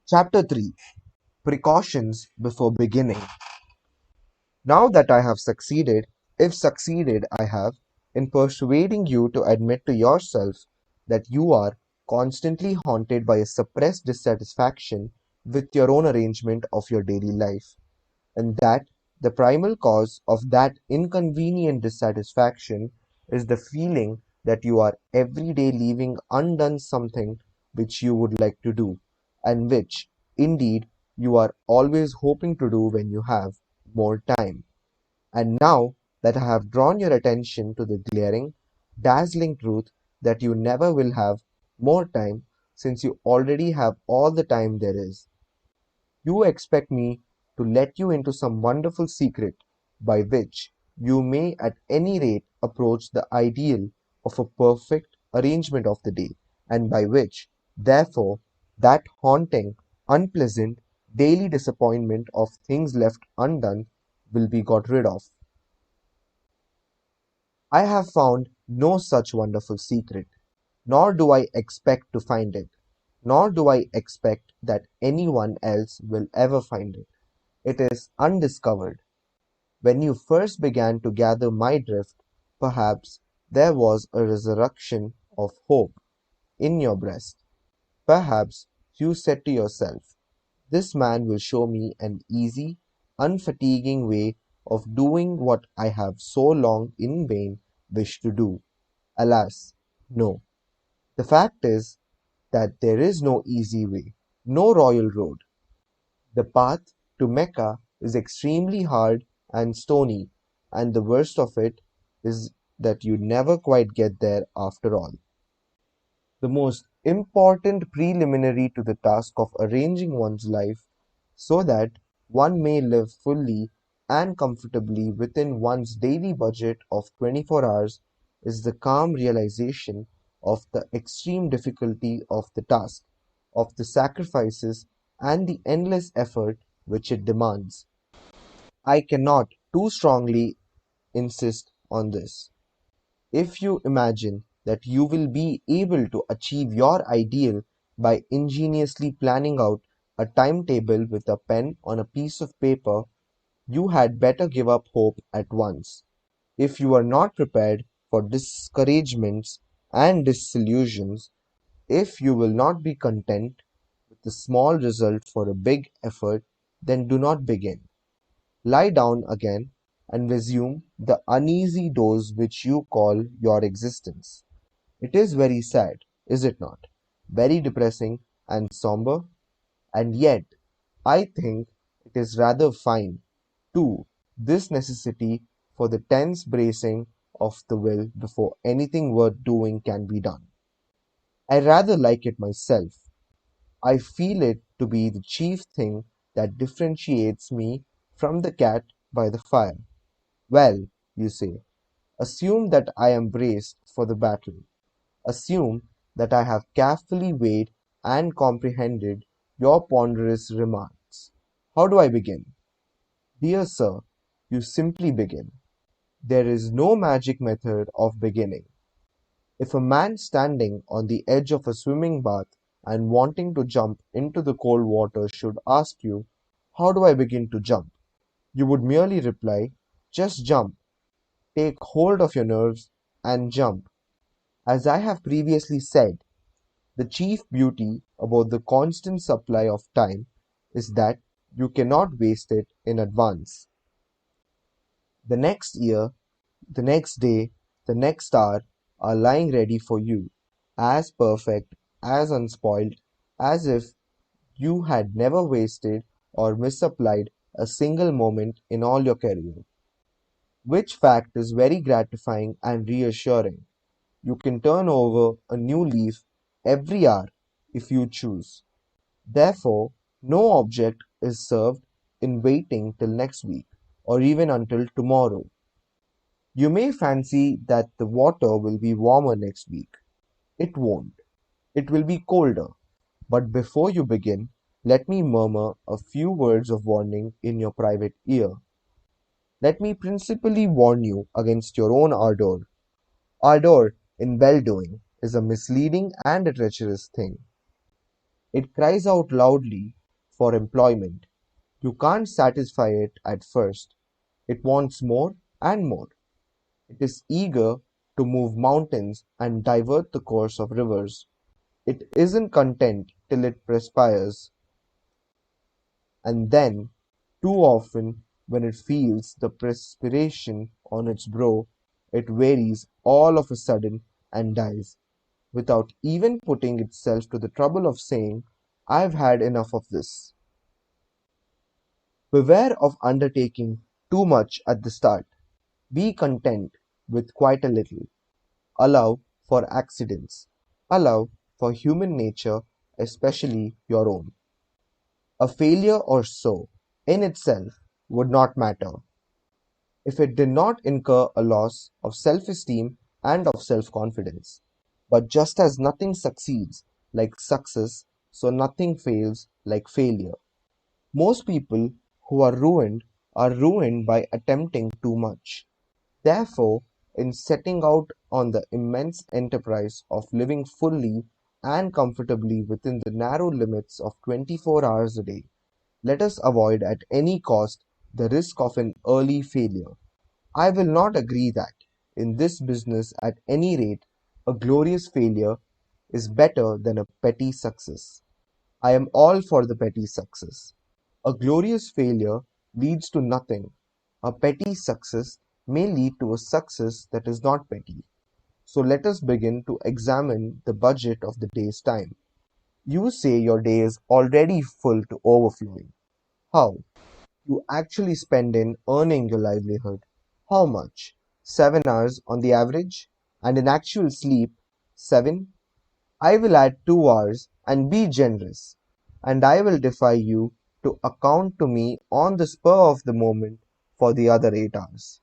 Chapter 3. Precautions Before Beginning. Now that I have succeeded, if succeeded I have, in persuading you to admit to yourself that you are constantly haunted by a suppressed dissatisfaction with your own arrangement of your daily life, and that the primal cause of that inconvenient dissatisfaction is the feeling that you are every day leaving undone something which you would like to do, and which, indeed, you are always hoping to do when you have more time. And now that I have drawn your attention to the glaring, dazzling truth that you never will have more time, since you already have all the time there is, you expect me to let you into some wonderful secret by which you may at any rate approach the ideal of a perfect arrangement of the day, and by which, therefore, that haunting, unpleasant, daily disappointment of things left undone will be got rid of. I have found no such wonderful secret, nor do I expect to find it, nor do I expect that anyone else will ever find it. It is undiscovered. When you first began to gather my drift, perhaps there was a resurrection of hope in your breast. Perhaps you said to yourself, this man will show me an easy, unfatiguing way of doing what I have so long in vain wished to do. Alas, no. The fact is that there is no easy way, no royal road. The path to Mecca is extremely hard and stony, and the worst of it is that you never quite get there after all. The most important preliminary to the task of arranging one's life so that one may live fully and comfortably within one's daily budget of 24 hours is the calm realization of the extreme difficulty of the task, of the sacrifices and the endless effort which it demands. I cannot too strongly insist on this. If you imagine that you will be able to achieve your ideal by ingeniously planning out a timetable with a pen on a piece of paper, you had better give up hope at once. If you are not prepared for discouragements and disillusions, if you will not be content with the small result for a big effort, then do not begin. Lie down again and resume the uneasy dose which you call your existence. It is very sad, is it not? Very depressing and somber? And yet, I think it is rather fine, too, this necessity for the tense bracing of the will before anything worth doing can be done. I rather like it myself. I feel it to be the chief thing that differentiates me from the cat by the fire. Well, you say, assume that I am braced for the battle. Assume that I have carefully weighed and comprehended your ponderous remarks. How do I begin? Dear sir, you simply begin. There is no magic method of beginning. If a man standing on the edge of a swimming bath and wanting to jump into the cold water should ask you, how do I begin to jump? You would merely reply, just jump, take hold of your nerves, and jump. As I have previously said, the chief beauty about the constant supply of time is that you cannot waste it in advance. The next year, the next day, the next hour are lying ready for you, as perfect, as unspoiled, as if you had never wasted or misapplied a single moment in all your career. Which fact is very gratifying and reassuring. You can turn over a new leaf every hour if you choose. Therefore, no object is served in waiting till next week, or even until tomorrow. You may fancy that the water will be warmer next week. It won't. It will be colder. But before you begin, let me murmur a few words of warning in your private ear. Let me principally warn you against your own ardor. Ardor in well doing is a misleading and a treacherous thing. It cries out loudly for employment. You can't satisfy it at first. It wants more and more. It is eager to move mountains and divert the course of rivers. It isn't content till it perspires, and then, too often, when it feels the perspiration on its brow, it wearies all of a sudden and dies, without even putting itself to the trouble of saying, "I've had enough of this." Beware of undertaking too much at the start. Be content with quite a little. Allow for accidents. Allow for human nature, especially your own. A failure or so, in itself, would not matter if it did not incur a loss of self-esteem and of self-confidence. But just as nothing succeeds like success, so nothing fails like failure. Most people who are ruined by attempting too much. Therefore, in setting out on the immense enterprise of living fully and comfortably within the narrow limits of 24 hours a day, let us avoid at any cost the risk of an early failure. I will not agree that, in this business at any rate, a glorious failure is better than a petty success. I am all for the petty success. A glorious failure leads to nothing. A petty success may lead to a success that is not petty. So let us begin to examine the budget of the day's time. You say your day is already full to overflowing. How? You actually spend in earning your livelihood. How much? 7 hours on the average? And in actual sleep, 7? I will add 2 hours and be generous, and I will defy you to account to me on the spur of the moment for the other 8 hours.